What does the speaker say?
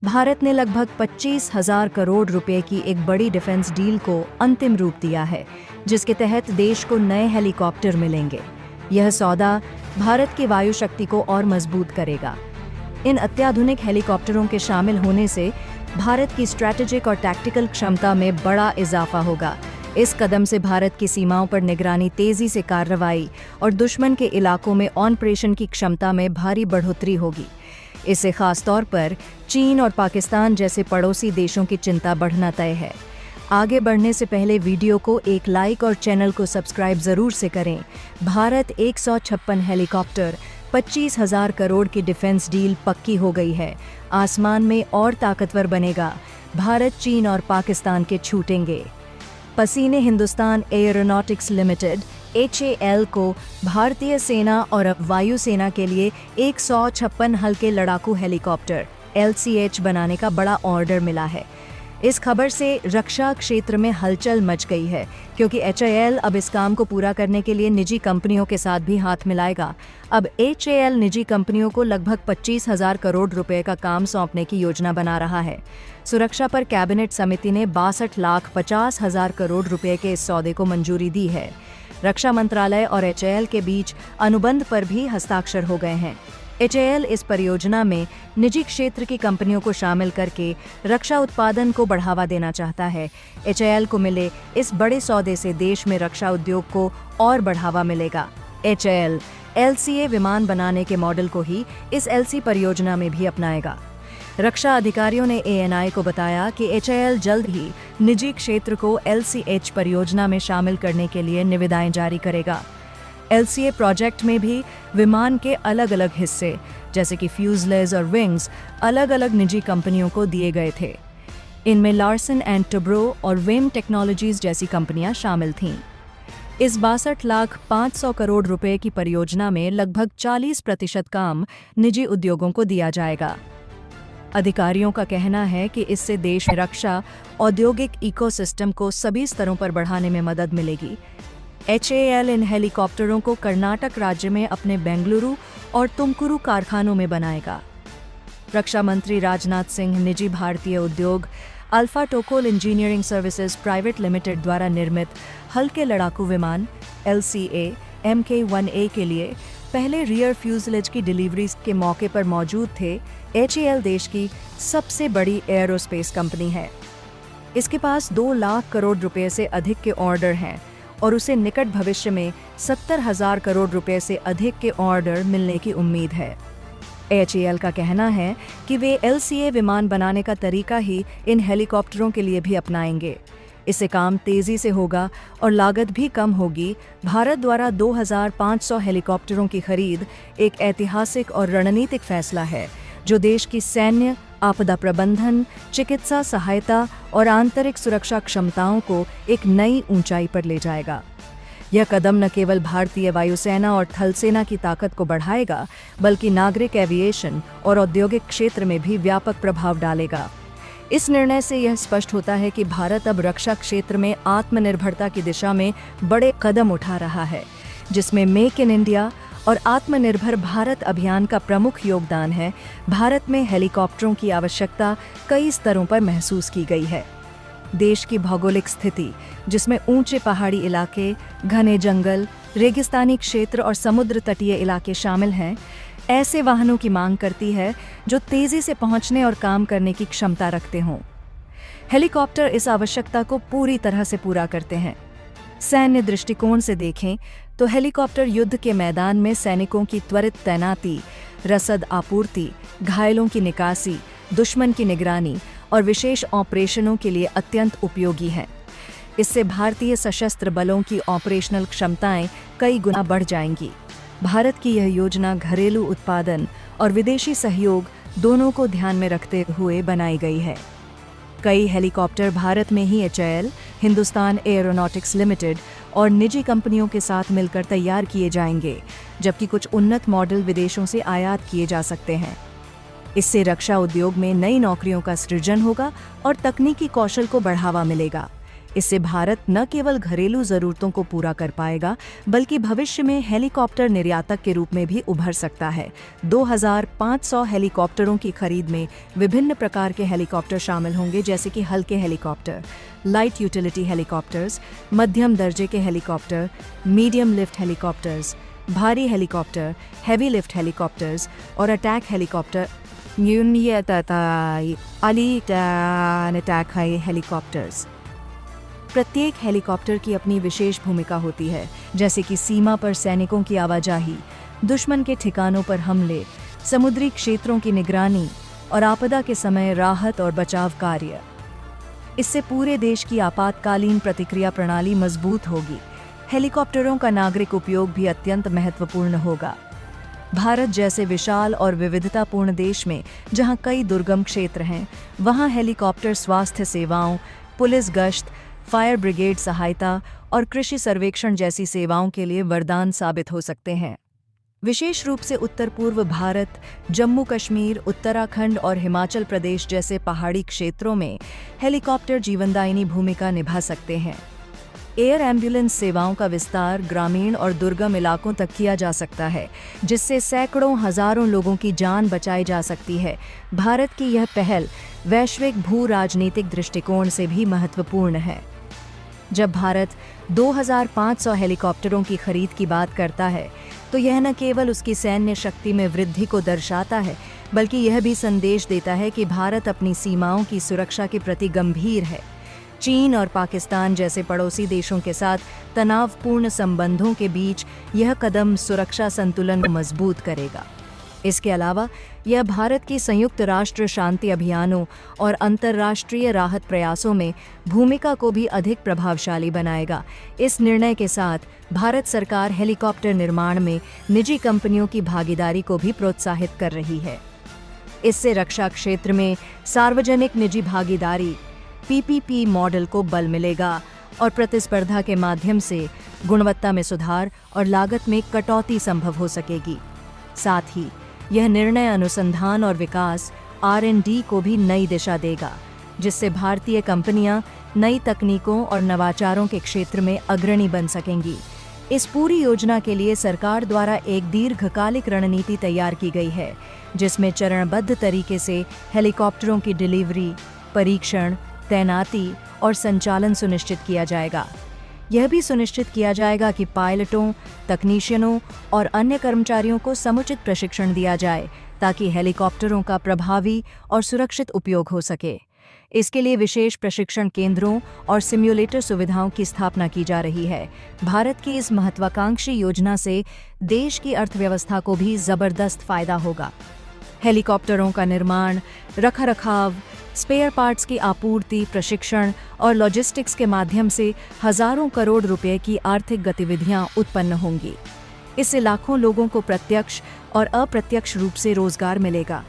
भारत ने लगभग 25,000 करोड़ रुपए की एक बड़ी डिफेंस डील को अंतिम रूप दिया है, जिसके तहत देश को नए हेलीकॉप्टर मिलेंगे। यह सौदा भारत की वायु शक्ति को और मजबूत करेगा। इन अत्याधुनिक हेलीकॉप्टरों के शामिल होने से भारत की स्ट्रैटेजिक और टैक्टिकल क्षमता में बड़ा इजाफा होगा। इस कदम से भारत की सीमाओं पर निगरानी, तेजी से कार्रवाई और दुश्मन के इलाकों में ऑपरेशन की क्षमता में भारी बढ़ोतरी होगी। इससे खास तौर पर चीन और पाकिस्तान जैसे पड़ोसी देशों की चिंता बढ़ना तय है। आगे बढ़ने से पहले वीडियो को एक लाइक और चैनल को सब्सक्राइब जरूर से करें। भारत 156 हेलीकॉप्टर 25,000 करोड़ की डिफेंस डील पक्की हो गई है। आसमान में और ताकतवर बनेगा। भारत, चीन और पाकिस्तान के छूटेंगे। पसीने हिंदुस्तान एयरोनॉटिक्स लिमिटेड HAL को भारतीय सेना और वायुसेना के लिए 156 हल्के लड़ाकू हेलीकॉप्टर LCH बनाने का बड़ा ऑर्डर मिला है। इस खबर से रक्षा क्षेत्र में हलचल मच गई है, क्योंकि HAL अब इस काम को पूरा करने के लिए निजी कंपनियों के साथ भी हाथ मिलाएगा। अब HAL निजी कंपनियों को लगभग 25,000 करोड़ रुपए का काम सौंपने की योजना बना रहा है। सुरक्षा पर कैबिनेट समिति ने 62,50,000 करोड़ रुपए के इस सौदे को मंजूरी दी है। रक्षा मंत्रालय और HAL के बीच अनुबंध पर भी हस्ताक्षर हो गए हैं। HAL इस परियोजना में निजी क्षेत्र की कंपनियों को शामिल करके रक्षा उत्पादन को बढ़ावा देना चाहता है। HAL को मिले इस बड़े सौदे से देश में रक्षा उद्योग को और बढ़ावा मिलेगा। HAL LCA विमान बनाने के मॉडल को ही इस LC परियोजना में भी अपनाएगा। रक्षा अधिकारियों ने ANI को बताया कि HAL जल्द ही निजी क्षेत्र को LCH परियोजना में शामिल करने के लिए निविदाएं जारी करेगा। LCA प्रोजेक्ट में भी विमान के अलग अलग हिस्से जैसे कि फ्यूजलेज और विंग्स अलग अलग निजी कंपनियों को दिए गए थे। इनमें लार्सन एंड टुब्रो और वेम टेक्नोलॉजीज जैसी कंपनियां शामिल थीं। इस 62,500 करोड़ रुपए की परियोजना में लगभग 40% काम निजी उद्योगों को दिया जाएगा। अधिकारियों का कहना है कि इससे देश में रक्षा औद्योगिक इकोसिस्टम को सभी स्तरों पर बढ़ाने में मदद मिलेगी। HAL इन हेलीकॉप्टरों को कर्नाटक राज्य में अपने बेंगलुरु और तुमकुरू कारखानों में बनाएगा। रक्षा मंत्री राजनाथ सिंह निजी भारतीय उद्योग alpha Tocol engineering services private limited द्वारा निर्मित हल्के लड़ाकू विमान LCA Mk-1A के लिए पहले रियर फ्यूजलेज की डिलीवरी के मौके पर मौजूद थे। HAL देश की सबसे बड़ी एयरोस्पेस कंपनी है। इसके पास 2 लाख करोड़ रुपए से अधिक के ऑर्डर हैं और उसे निकट भविष्य में 70,000 करोड़ रुपए से अधिक के ऑर्डर मिलने की उम्मीद है। HAL का कहना है कि वे LCA विमान बनाने का तरीका ही इन हेलीकॉप्टरों के लिए भी अपनाएंगे। इससे काम तेजी से होगा और लागत भी कम होगी। भारत द्वारा 2,500 हेलीकॉप्टरों की खरीद एक ऐतिहासिक और रणनीतिक फैसला है, जो देश की सैन्य, आपदा प्रबंधन, चिकित्सा सहायता और आंतरिक सुरक्षा क्षमताओं को एक नई ऊंचाई पर ले जाएगा। यह कदम न केवल भारतीय वायुसेना और थल सेना की ताकत को बढ़ाएगा, बल्कि नागरिक एविएशन और औद्योगिक क्षेत्र में भी व्यापक प्रभाव डालेगा। इस निर्णय से यह स्पष्ट होता है कि भारत अब रक्षा क्षेत्र में आत्मनिर्भरता की दिशा में बड़े कदम उठा रहा है, जिसमें मेक इन इंडिया और आत्मनिर्भर भारत अभियान का प्रमुख योगदान है। भारत में हेलीकॉप्टरों की आवश्यकता कई स्तरों पर महसूस की गई है। देश की भौगोलिक स्थिति, जिसमें ऊंचे पहाड़ी इलाके, घने जंगल, रेगिस्तानी क्षेत्र और समुद्र तटीय इलाके शामिल हैं, ऐसे वाहनों की मांग करती है जो तेजी से पहुंचने और काम करने की क्षमता रखते हों। हेलीकॉप्टर इस आवश्यकता को पूरी तरह से पूरा करते हैं। सैन्य दृष्टिकोण से देखें तो हेलीकॉप्टर युद्ध के मैदान में सैनिकों की त्वरित तैनाती, रसद आपूर्ति, घायलों की निकासी, दुश्मन की निगरानी और विशेष ऑपरेशनों के लिए अत्यंत उपयोगी हैं। इससे भारतीय सशस्त्र बलों की ऑपरेशनल क्षमताएं कई गुना बढ़ जाएंगी। भारत की यह योजना घरेलू उत्पादन और विदेशी सहयोग दोनों को ध्यान में रखते हुए बनाई गई है। कई हेलीकॉप्टर भारत में ही HAL, हिंदुस्तान एयरोनॉटिक्स लिमिटेड और निजी कंपनियों के साथ मिलकर तैयार किए जाएंगे, जबकि कुछ उन्नत मॉडल विदेशों से आयात किए जा सकते हैं। इससे रक्षा उद्योग में नई नौकरियों का सृजन होगा और तकनीकी कौशल को बढ़ावा मिलेगा। इससे भारत न केवल घरेलू जरूरतों को पूरा कर पाएगा बल्कि भविष्य में हेलीकॉप्टर निर्यातक के रूप में भी उभर सकता है। 2500 हेलीकॉप्टरों की खरीद में विभिन्न प्रकार के हेलीकॉप्टर शामिल होंगे, जैसे कि हल्के हेलीकॉप्टर, लाइट यूटिलिटी हेलीकॉप्टर्स, मध्यम दर्जे के हेलीकॉप्टर, मीडियम लिफ्ट हेलीकॉप्टर्स, भारी हेलीकॉप्टर, हेवी लिफ्ट हेलीकॉप्टर्स और अटैक हेलीकॉप्टर अटैक हेलीकॉप्टर्स। प्रत्येक हेलीकॉप्टर की अपनी विशेष भूमिका होती है, जैसे कि सीमा पर सैनिकों की आवाजाही, दुश्मन के ठिकानों पर हमले, समुद्री क्षेत्रों की निगरानी और आपदा के समय राहत और बचाव कार्य। इससे पूरे देश की आपातकालीन प्रतिक्रिया प्रणाली मजबूत होगी। हेलीकॉप्टरों का नागरिक उपयोग भी अत्यंत महत्वपूर्ण होगा। भारत जैसे विशाल और विविधतापूर्ण देश में जहां कई दुर्गम क्षेत्र हैं, वहां हेलीकॉप्टर स्वास्थ्य सेवाओं, पुलिस गश्त, फायर ब्रिगेड सहायता और कृषि सर्वेक्षण जैसी सेवाओं के लिए वरदान साबित हो सकते हैं। विशेष रूप से उत्तर पूर्व भारत, जम्मू कश्मीर, उत्तराखंड और हिमाचल प्रदेश जैसे पहाड़ी क्षेत्रों में हेलीकॉप्टर जीवनदायिनी भूमिका निभा सकते हैं। एयर एम्बुलेंस सेवाओं का विस्तार ग्रामीण और दुर्गम इलाकों तक किया जा सकता है, जिससे सैकड़ों हजारों लोगों की जान बचाई जा सकती है। भारत की यह पहल वैश्विक भू राजनीतिक दृष्टिकोण से भी महत्वपूर्ण है। जब भारत 2500 हेलीकॉप्टरों की खरीद की बात करता है, तो यह न केवल उसकी सैन्य शक्ति में वृद्धि को दर्शाता है, बल्कि यह भी संदेश देता है कि भारत अपनी सीमाओं की सुरक्षा के प्रति गंभीर है। चीन और पाकिस्तान जैसे पड़ोसी देशों के साथ तनावपूर्ण संबंधों के बीच यह कदम सुरक्षा संतुलन को मजबूत करेगा। इसके अलावा यह भारत की संयुक्त राष्ट्र शांति अभियानों और अंतर्राष्ट्रीय राहत प्रयासों में भूमिका को भी अधिक प्रभावशाली बनाएगा। इस निर्णय के साथ भारत सरकार हेलीकॉप्टर निर्माण में निजी कंपनियों की भागीदारी को भी प्रोत्साहित कर रही है। इससे रक्षा क्षेत्र में सार्वजनिक निजी भागीदारी PPP मॉडल को बल मिलेगा और प्रतिस्पर्धा के माध्यम से गुणवत्ता में सुधार और लागत में कटौती संभव हो सकेगी। साथ ही यह निर्णय अनुसंधान और विकास R&D को भी नई दिशा देगा, जिससे भारतीय कंपनियां नई तकनीकों और नवाचारों के क्षेत्र में अग्रणी बन सकेंगी। इस पूरी योजना के लिए सरकार द्वारा एक दीर्घकालिक रणनीति तैयार की गई है, जिसमें चरणबद्ध तरीके से हेलीकॉप्टरों की डिलीवरी, परीक्षण, तैनाती और संचालन सुनिश्चित किया जाएगा। यह भी सुनिश्चित किया जाएगा कि पायलटों, तकनीशियनों और अन्य कर्मचारियों को समुचित प्रशिक्षण दिया जाए, ताकि हेलीकॉप्टरों का प्रभावी और सुरक्षित उपयोग हो सके। इसके लिए विशेष प्रशिक्षण केंद्रों और सिम्युलेटर सुविधाओं की स्थापना की जा रही है। भारत की इस महत्वाकांक्षी योजना से देश की अर्थव्यवस्था को भी जबरदस्त फायदा होगा। हेलीकॉप्टरों का निर्माण, रखरखाव, स्पेयर पार्ट्स की आपूर्ति, प्रशिक्षण और लॉजिस्टिक्स के माध्यम से हजारों करोड़ रुपए की आर्थिक गतिविधियां उत्पन्न होंगी। इससे लाखों लोगों को प्रत्यक्ष और अप्रत्यक्ष रूप से रोजगार मिलेगा।